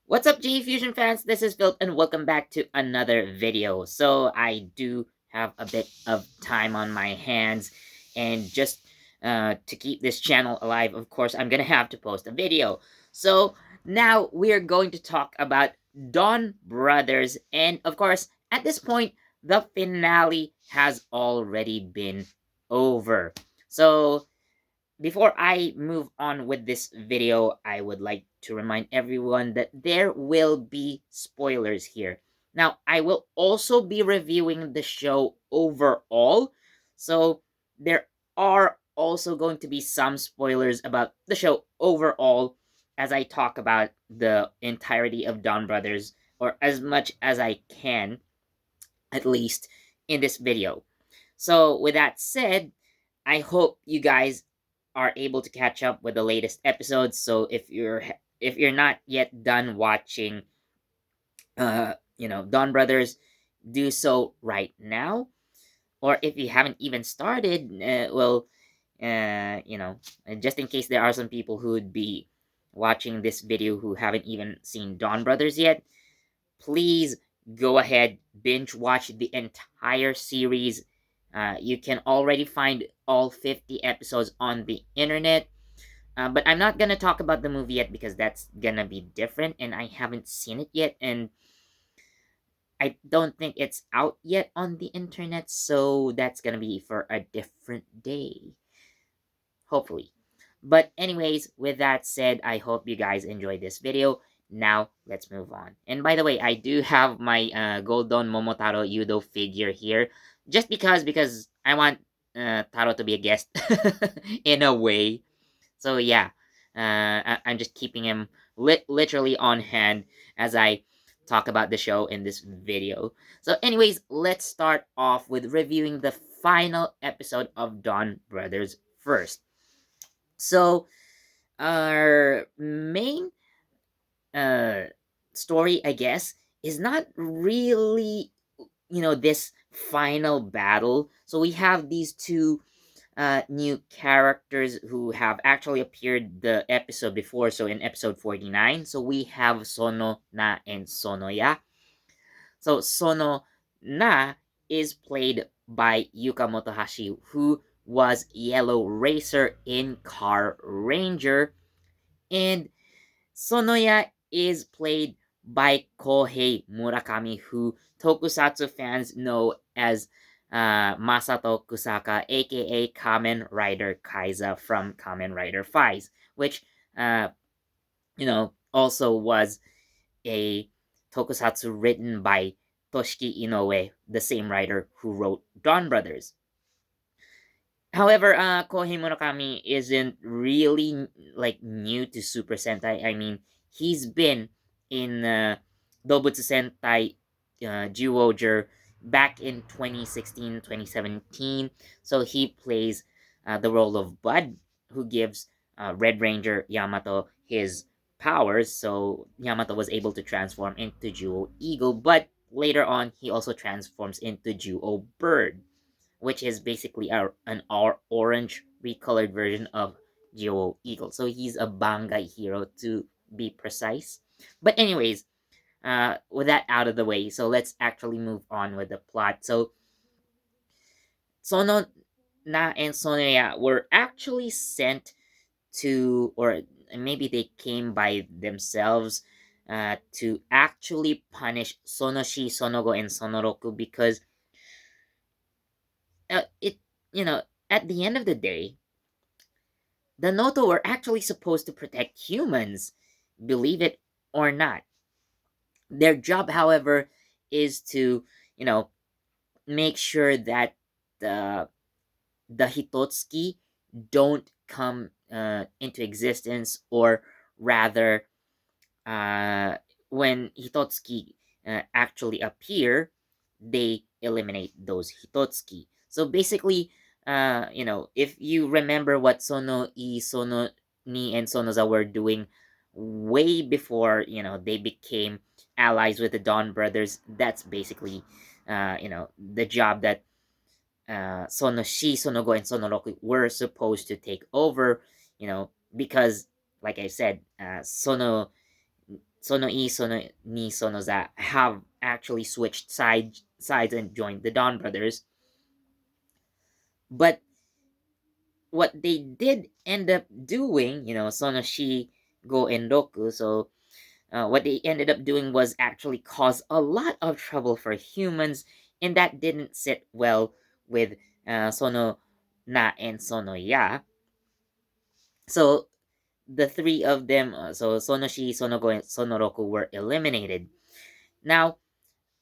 What's up, JEFusion fans? This is Phil, and welcome back to another video. So I do have a bit of time on my hands, and just to keep this channel alive, of course, I'm gonna have to post a video. So now we're going to talk about Dawn Brothers, and of course, at this point, the finale has already been over. So before I move on with this video, I would like to remind everyone that there will be spoilers here. Now, I will also be reviewing the show overall, so there are also going to be some spoilers about the show overall as I talk about the entirety of Dawn Brothers, or as much as I can, at least, in this video. So, with that said, I hope you guys are able to catch up with the latest episodes. So if you're not yet done watching, Dawn Brothers, do so right now. Or if you haven't even started, just in case there are some people who would be watching this video who haven't even seen Dawn Brothers yet, please go ahead, binge watch the entire series. You can already find all 50 episodes on the internet. But I'm not gonna talk about the movie yet because that's gonna be different, and I haven't seen it yet, and I don't think it's out yet on the internet, so that's gonna be for a different day, hopefully. But anyways, with that said, I hope you guys enjoyed this video. Now, let's move on. And by the way, I do have my Goldon Momotaro Yudo figure here. Just because I want Taro to be a guest in a way. So yeah, I'm just keeping him literally on hand as I talk about the show in this video. So anyways, let's start off with reviewing the final episode of Dawn Brothers first. So our main uh story, I guess, is not really, this final battle. So we have these two new characters who have actually appeared the episode before. So in episode 49, so we have Sono, Na, and Sonoya. So Sono, Na is played by Yuka Motohashi, who was Yellow Racer in Car Ranger, and Sonoya is played by Kohei Murakami, who tokusatsu fans know as Masato Kusaka, aka Kamen Rider Kaiza from Kamen Rider Fives, which, also was a tokusatsu written by Toshiki Inoue, the same writer who wrote Dawn Brothers. However, Kohei Murakami isn't really like new to Super Sentai. I mean, he's been in Dobutsu Sentai Jiwoger back in 2016, 2017. So he plays the role of Bud, who gives Red Ranger Yamato his powers. So Yamato was able to transform into Juo Eagle, but later on, he also transforms into Juo Bird, which is basically an orange recolored version of Geo Eagle. So he's a Bangai hero to be precise. But anyways, with that out of the way, so let's actually move on with the plot. So Sono, Na, and Sonoya were actually sent to, or maybe they came by themselves, to actually punish Sonoshi, Sonogo, and Sonoroku because it, you know, at the end of the day, the Noto were actually supposed to protect humans, believe it or not. Their job, however, is to, you know, make sure that the Hitotsuki don't come into existence, or rather, uh, when Hitotsuki actually appear, they eliminate those Hitotsuki. So basically, if you remember what Sono I, Sono Ni, and Sonoza were doing way before, they became allies with the Dawn Brothers, that's basically, the job that Sonoshi, Sonogo, and Sonoroku were supposed to take over, because, like I said, Sono I, Sono Ni, Sono Za have actually switched sides and joined the Dawn Brothers. But what they did end up doing, Sono Shi, Go, and Roku, so what they ended up doing was actually cause a lot of trouble for humans, and that didn't sit well with Sono Na and Sono Ya. So the three of them, so Sonoshi, Sonogo, and Sonoroku, were eliminated. Now,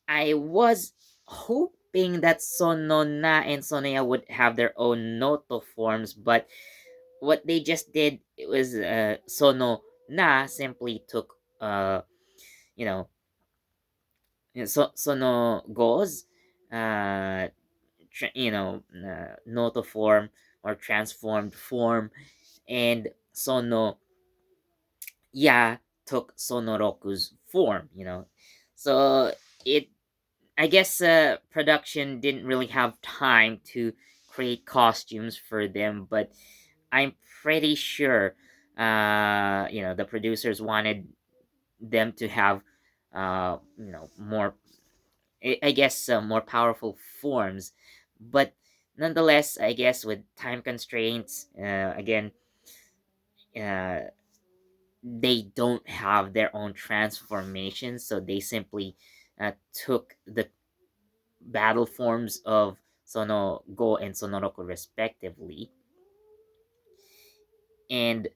I was hoping that Sonona and Sonoya would have their own Noto forms, but what they just did, it was Sono Na simply took you know Sono Go's Noto form or transformed form, and Sono Ya took Sonoroku's form. So it I guess production didn't really have time to create costumes for them, but I'm pretty sure the producers wanted them to have more, I guess, more powerful forms. But nonetheless, I guess with time constraints, again, uh, they don't have their own transformations, so they simply took the battle forms of Sono Go and Sonoroku respectively. And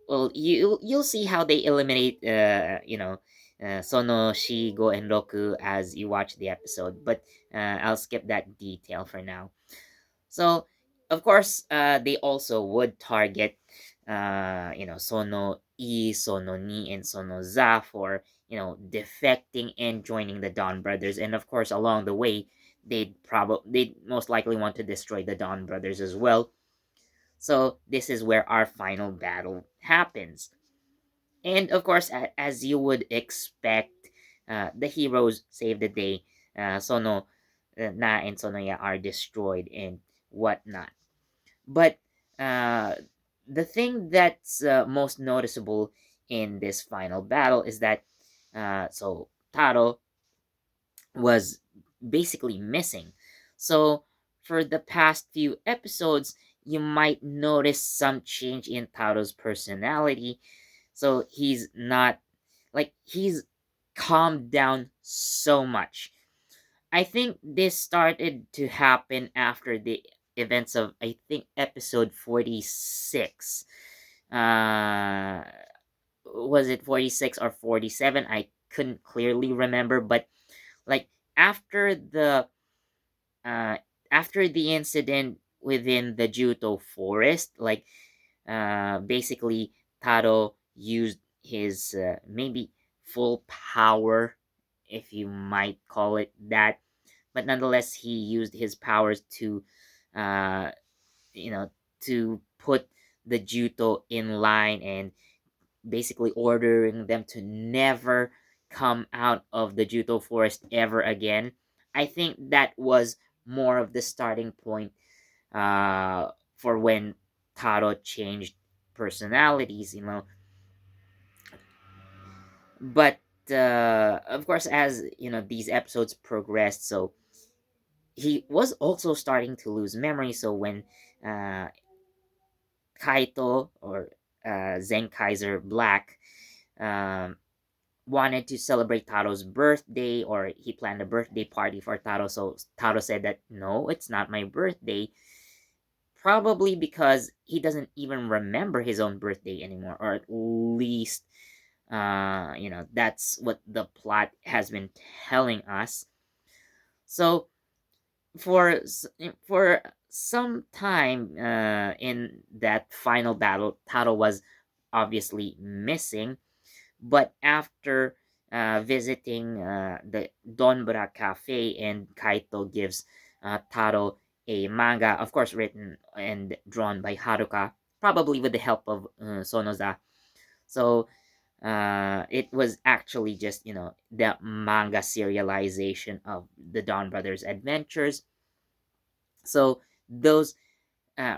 well, you'll see how they eliminate Sono, Shi, Go, and Roku as you watch the episode, but I'll skip that detail for now. So, of course, they also would target, Sono I, Sono Ni, and Sono Za for, defecting and joining the Dawn Brothers. And of course, along the way, they'd most likely want to destroy the Dawn Brothers as well. So, this is where our final battle happens. And of course, as you would expect, the heroes save the day. Sono Na and Sonoya are destroyed and whatnot. But uh, the thing that's most noticeable in this final battle is that so Taro was basically missing. So for the past few episodes, you might notice some change in Taro's personality. So he's not he's calmed down so much. I think this started to happen after the events of, I think, episode 46. Uh was it 46 or 47? I couldn't clearly remember, but like after the uh after the incident within the Juto forest, basically Taro used his maybe full power, if you might call it that, but nonetheless he used his powers to uh you know to put the Juto in line and basically ordering them to never come out of the Juto forest ever again. I think that was more of the starting point for when Taro changed personalities, but of course, as these episodes progressed, so he was also starting to lose memory. So when uh, Kaito, or Zenkaiser Black, um, wanted to celebrate Taro's birthday, or he planned a birthday party for Taro, so Taro said that no, it's not my birthday. Probably because he doesn't even remember his own birthday anymore, or at least that's what the plot has been telling us. So for some time in that final battle, Taro was obviously missing, but after visiting the Donbra Cafe, and Kaito gives Taro a manga, of course written and drawn by Haruka, probably with the help of Sonoza. So it was actually just the manga serialization of the Dawn Brothers adventures. So those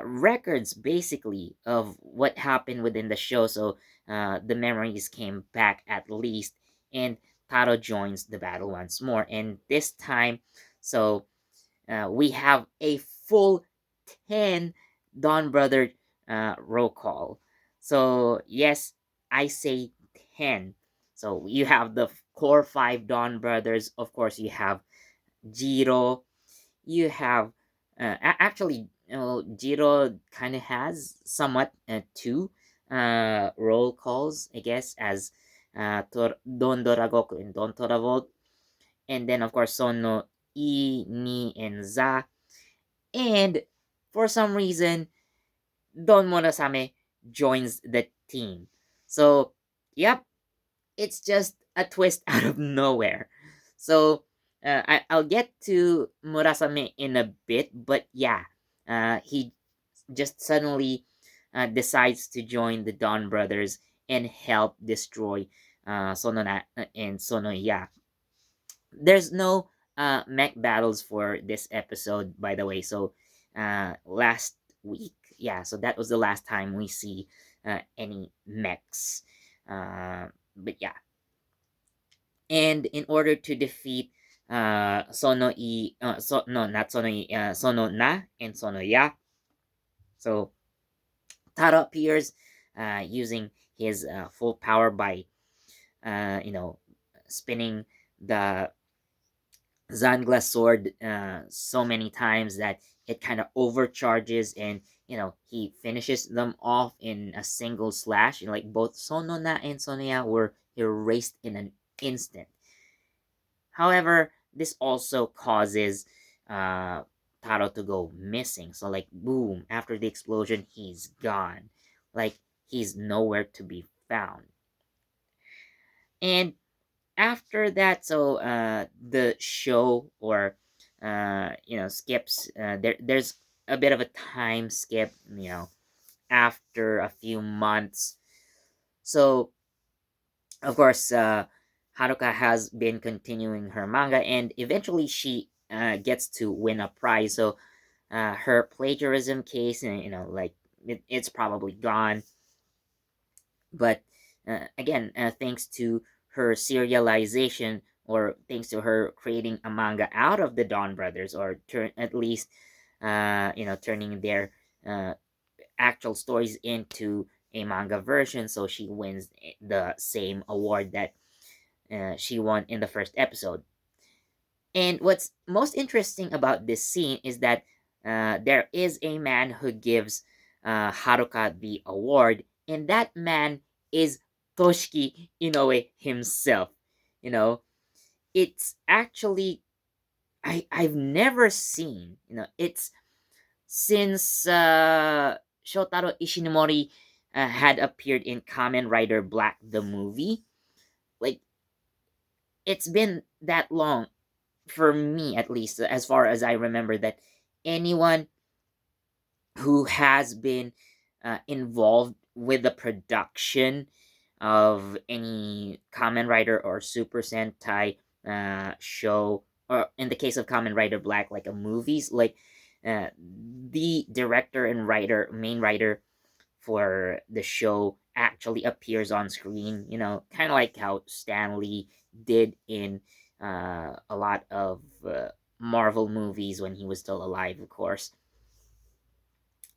records basically of what happened within the show. So the memories came back at least, and Taro joins the battle once more. And this time, so we have a full 10 Dawn Brother roll call. So, yes, I say 10. So, you have the core 5 Dawn Brothers. Of course, you have Jiro. You have, actually, Jiro kind of has somewhat two roll calls, I guess, as Don Doragoku and Don Toravot. And then, of course, Sono, I, Ni, and Za. And for some reason, Don Monasame joins the team. So, yep, it's just a twist out of nowhere. So, I'll get to Murasame in a bit, but yeah, he just suddenly decides to join the Don Brothers and help destroy Sonona and Sonoya. There's no mech battles for this episode, by the way. So last week, yeah, so that was the last time we see any mechs. But yeah, and in order to defeat Sono I, no, not Sono I, Sono Na and Sono Ya, so Taro appears using his full power by spinning the Zangla's sword so many times that it kind of overcharges, and he finishes them off in a single slash. Like both Sonona and Sonia were erased in an instant. However, this also causes Taro to go missing. So like boom, after the explosion, he's gone. Like he's nowhere to be found. And after that, so the show, or skips, there's a bit of a time skip, after a few months. So of course, Haruka has been continuing her manga, and eventually she gets to win a prize. So her plagiarism case, like it's probably gone. But again, thanks to her serialization, or thanks to her creating a manga out of the Dawn Brothers, or at least turning their uh, actual stories into a manga version, so she wins the same award that she won in the first episode. And what's most interesting about this scene is that there is a man who gives Haruka the award, and that man is Toshiki Inoue himself. You know, it's actually, I've never seen, it's since Shotaro Ishinomori had appeared in Kamen Rider Black the movie. Like, it's been that long, for me at least, as far as I remember, that anyone who has been involved with the production of any Kamen Rider or Super Sentai show, or in the case of Kamen Rider Black, like a movies, like the director and main writer for the show actually appears on screen, kind of like how Stanley did in a lot of Marvel movies when he was still alive, of course.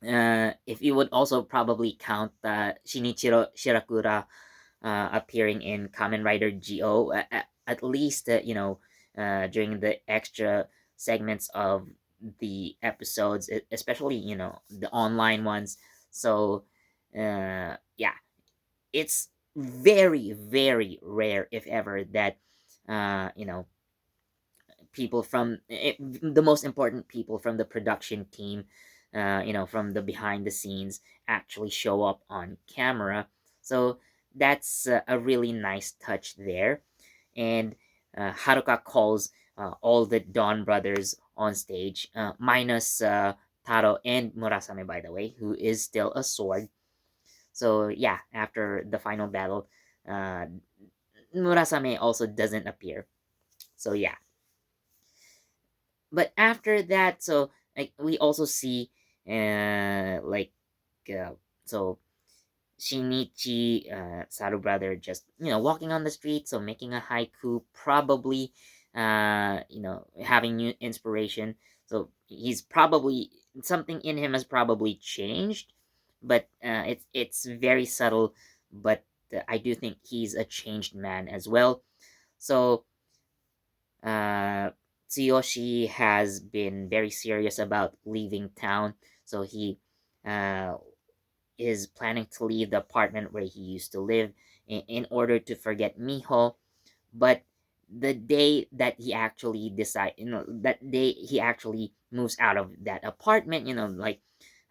If you would also probably count Shinichiro Shirakura appearing in Kamen Rider Go, at least during the extra segments of the episodes, especially the online ones. So yeah, it's very, very rare, if ever, that uh, people from the most important people from the production team, from the behind the scenes, actually show up on camera. So that's a really nice touch there. And Haruka calls all the Dawn brothers on stage, minus Taro and Murasame, by the way, who is still a sword. So yeah, after the final battle, uh, Murasame also doesn't appear. So yeah, but after that, so like we also see like uh, so Shinichi, Saru brother, just walking on the street, so making a haiku, probably having new inspiration. So he's probably, something in him has probably changed, but it's very subtle. But I do think he's a changed man as well. So uh, Tsuyoshi has been very serious about leaving town. So he uh, is planning to leave the apartment where he used to live in order to forget Miho. But the day that he actually that day he actually moves out of that apartment, like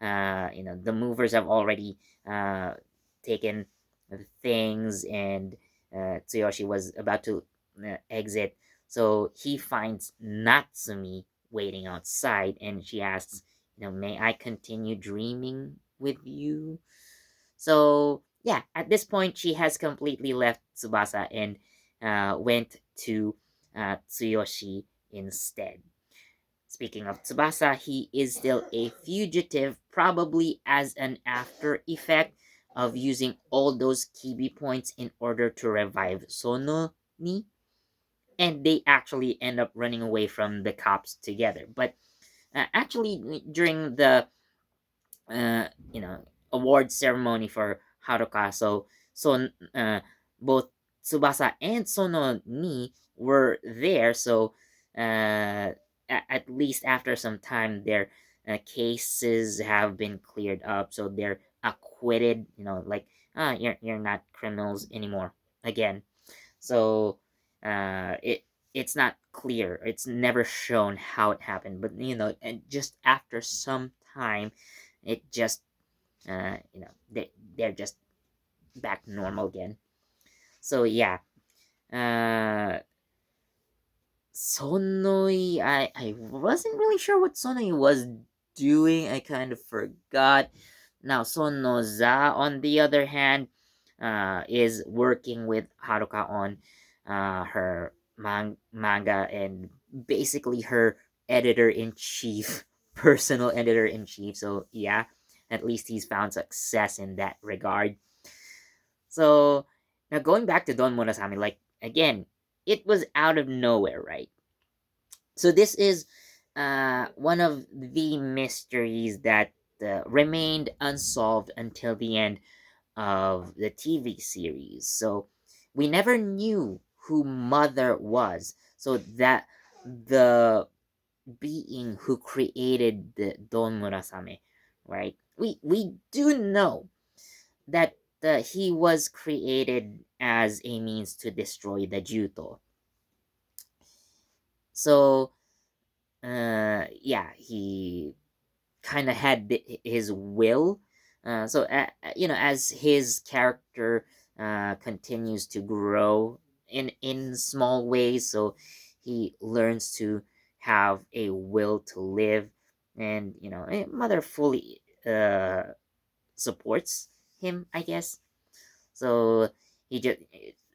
the movers have already taken the things, and Tsuyoshi was about to exit. So he finds Natsumi waiting outside, and she asks, may I continue dreaming with you? So yeah, at this point, she has completely left Tsubasa and went to Tsuyoshi instead. Speaking of Tsubasa, he is still a fugitive, probably as an after effect of using all those Kibi points in order to revive Sono ni, and they actually end up running away from the cops together. But actually, during the uh, you know award ceremony for Haruka. So both Tsubasa and Sono ni were there. So at least after some time, their cases have been cleared up. So they're acquitted. Like, you're not criminals anymore again. So it's not clear. It's never shown how it happened. But and just after some time, it just they're just back normal again. So yeah, uh Sonoi, I wasn't really sure what Sonoi was doing. I kind of forgot. Now Sonoza, on the other hand, is working with Haruka on her manga, and basically her editor in chief, personal editor in chief. So yeah, at least he's found success in that regard. So now going back to Don Murasame, like again, it was out of nowhere, right? So this is one of the mysteries that remained unsolved until the end of the TV series. So we never knew who Mother was. So that the being who created the Don Murasame, right? We do know that he was created as a means to destroy the Juto. So yeah, he kind of had his will. So as his character continues to grow in small ways, so he learns to have a will to live, and mother fully supports him, I guess. So he just,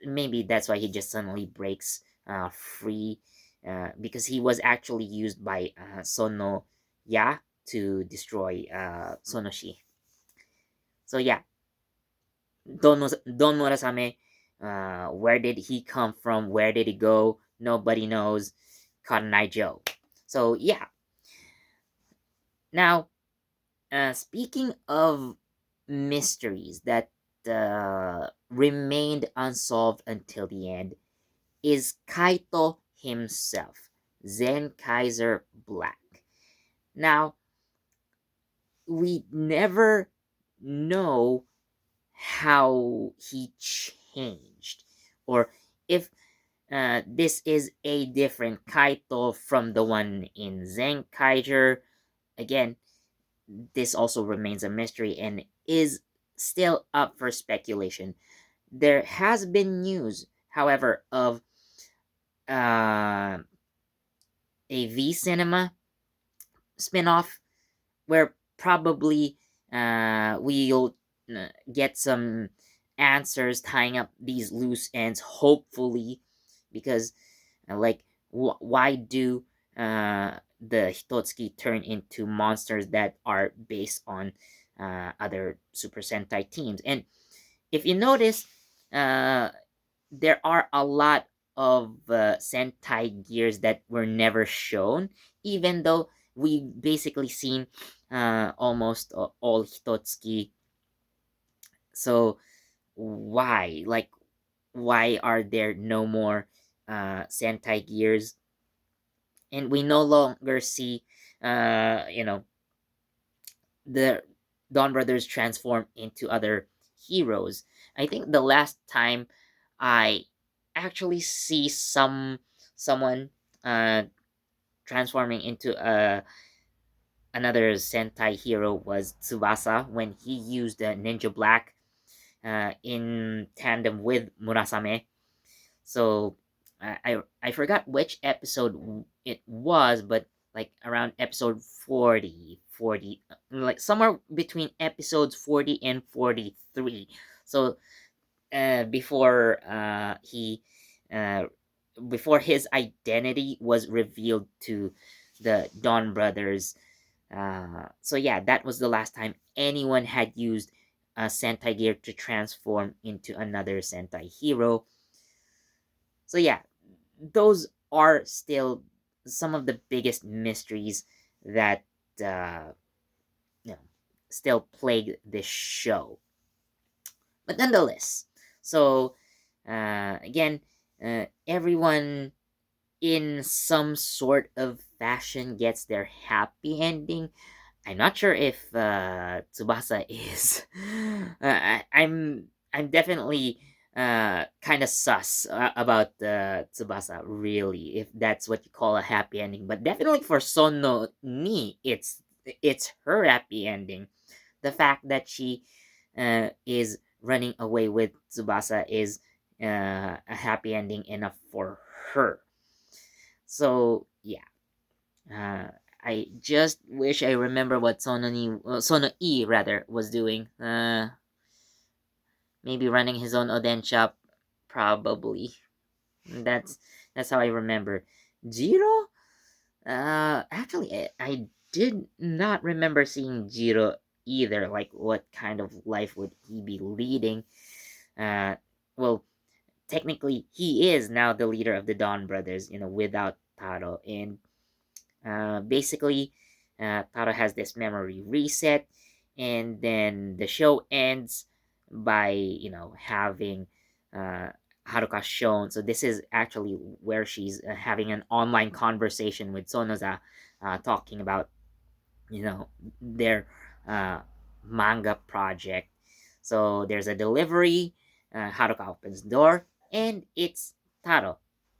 maybe that's why he just suddenly breaks free, because he was actually used by Sono Ya to destroy Sonoshi. So yeah, Don Murasame, where did he come from? Where did he go? Nobody knows. Karanai Joe. So yeah, now speaking of mysteries that remained unsolved until the end, is Kaito himself, Zen Kaiser Black. Now, we never know how he changed, or if this is a different Kaito from the one in Zen Kaiser. Again, this also remains a mystery and is still up for speculation. There has been news, however, of uh, a V Cinema spinoff where probably we'll get some answers tying up these loose ends, hopefully, because like why do the Hitotsuki turn into monsters that are based on other Super Sentai teams? And if you notice, uh, there are a lot of Sentai gears that were never shown, even though we basically seen almost all Hitotsuki. So why, like, why are there no more Sentai gears, and we no longer see, you know, the Dawn Brothers transform into other heroes? I think the last time I actually see someone uh transforming into another Sentai hero was Tsubasa when he used Ninja Black in tandem with Murasame. So I forgot which episode it was, but like around episode 40, like somewhere between episodes 40 and 43. So before he uh, before his identity was revealed to the Dawn brothers. So yeah, that was the last time anyone had used Sentai gear to transform into another Sentai hero. So yeah, those are still some of the biggest mysteries that uh, you know, still plague this show. But nonetheless, so again, everyone in some sort of fashion gets their happy ending. I'm not sure if Tsubasa is. I'm definitely kind of sus about Tsubasa, really, if that's what you call a happy ending. But definitely for Sono Ni, it's her happy ending. The fact that she is running away with Tsubasa is a happy ending enough for her. So yeah, uh, I just wish I remember what Sono E rather was doing. Maybe running his own Oden shop, probably. That's that's how I remember. Jiro? Actually, I did not remember seeing Jiro either. Like, what kind of life would he be leading? Uh, well, technically, he is now the leader of the Dawn Brothers. Without Taro, and basically, Taro has this memory reset, and then the show ends by having uh, Haruka shown. So this is actually where she's having an online conversation with Sonoza, talking about their uh, manga project. So there's a delivery. Haruka opens the door, and it's Taro.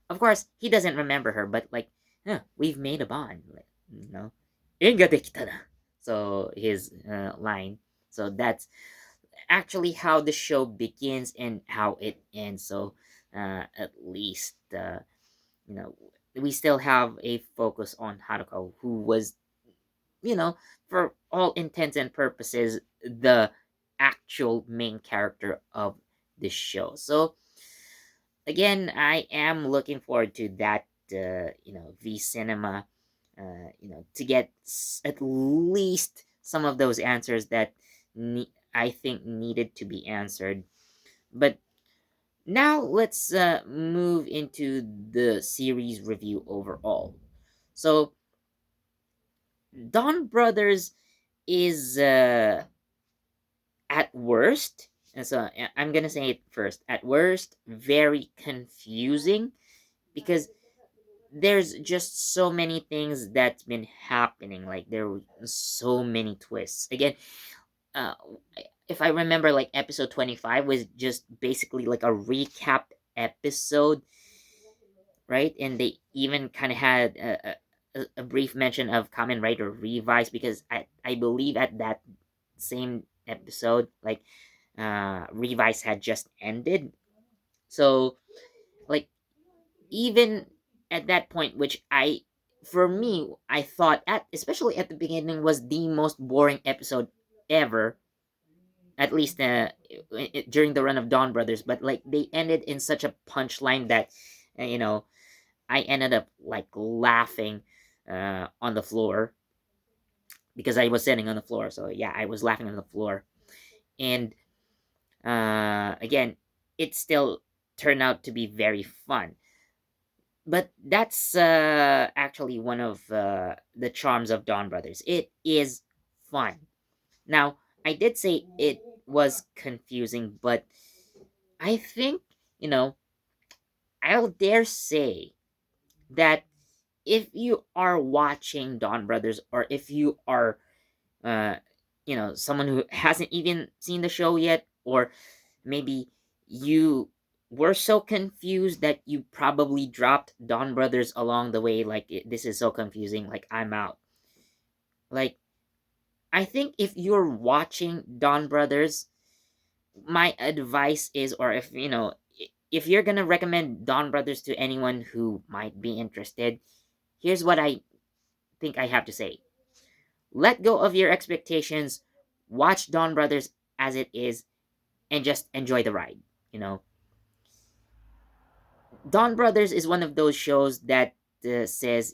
Of course, he doesn't remember her, but like, we've made a bond. Like, Inga dekita na. So his line. So that's actually how the show begins and how it ends. So at least you know we still have a focus on Haruka, who was you know, for all intents and purposes, the actual main character of the show. So again, I am looking forward to that. V Cinema. To get at least some of those answers that I think needed to be answered. But now let's move into the series review overall. So, Dawn Brothers is at worst, and so I'm gonna say it first, at worst, very confusing, because there's just so many things that's been happening. Like, there were so many twists. Again, uh, if I remember, like episode 25 was just basically like a recap episode, right? And they even kind of had a brief mention of Kamen Rider Revised, because I believe at that same episode, like Revice had just ended. So, like, even at that point, which for me, I thought, especially at the beginning, was the most boring episode ever, at least during the run of Dawn Brothers. But like, they ended in such a punchline that, I ended up like laughing on the floor, because I was sitting on the floor. So yeah, I was laughing on the floor. And Again, it still turned out to be very fun. But that's actually one of the charms of Dawn Brothers. It is fun. Now, I did say it was confusing, but I think, you know, I'll dare say that if you are watching Dawn Brothers, or if you are, uh, someone who hasn't even seen the show yet, or maybe you were so confused that you probably dropped Dawn Brothers along the way, like this is so confusing, like I'm out. Like, I think if you're watching Dawn Brothers, my advice is, or if if you're gonna recommend Dawn Brothers to anyone who might be interested, here's what I think I have to say. Let go of your expectations, watch Dawn Brothers as it is, and just enjoy the ride. You know, Dawn Brothers is one of those shows that says,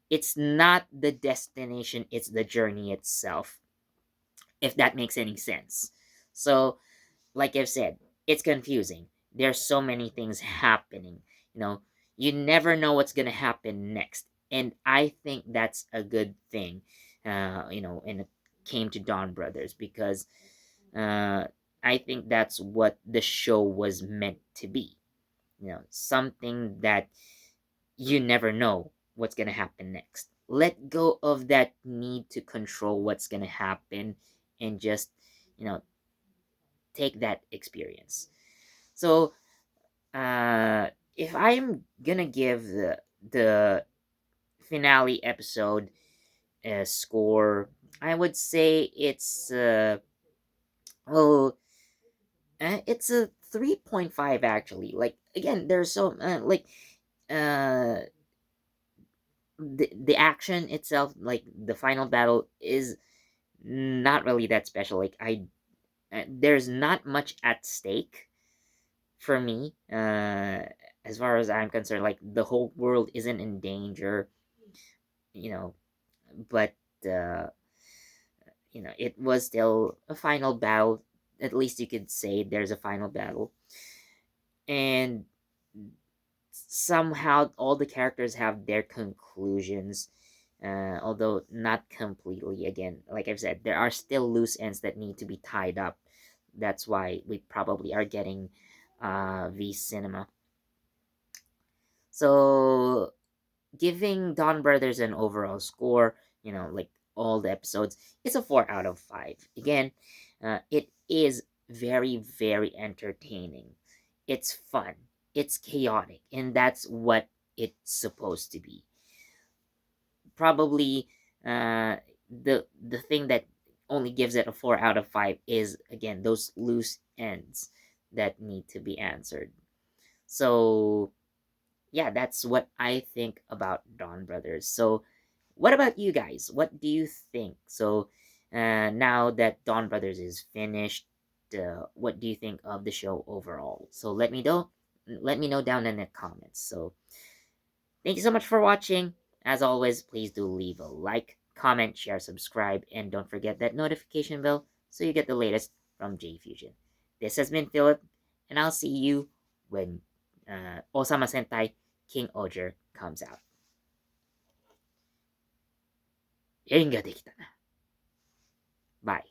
it's not the destination, it's the journey itself, if that makes any sense. So, like I've said, it's confusing. There's so many things happening. You know, you never know what's gonna happen next, and I think that's a good thing. And it came to Dawn Brothers because uh, I think that's what the show was meant to be. Something that you never know what's gonna happen next. Let go of that need to control what's gonna happen, and just you know take that experience. So, if I'm gonna give the finale episode a score, I would say well, it's a 3.5 actually. Like again, there's so uh the action itself, like the final battle, is not really that special. Like there's not much at stake for me, as far as I'm concerned. Like the whole world isn't in danger, you know but uh it was still a final battle. At least you could say there's a final battle, and somehow all the characters have their conclusions, although not completely. Again, like I've said, there are still loose ends that need to be tied up. That's why we probably are getting V Cinema. So, giving Dawn Brothers an overall score, like all the episodes, it's a 4 out of 5. Again, it is very, very entertaining. It's fun. It's chaotic, and that's what it's supposed to be. Probably, the thing that only gives it a 4 out of 5 is, again, those loose ends that need to be answered. So, yeah, that's what I think about Dawn Brothers. So, what about you guys? What do you think? So, now that Dawn Brothers is finished, what do you think of the show overall? So let me know. Let me know down in the comments. So, thank you so much for watching. As always, please do leave a like, comment, share, subscribe, and don't forget that notification bell so you get the latest from JEFusion. This has been Philip, and I'll see you when Osama Sentai King Oger comes out. 縁ができたな。Bye.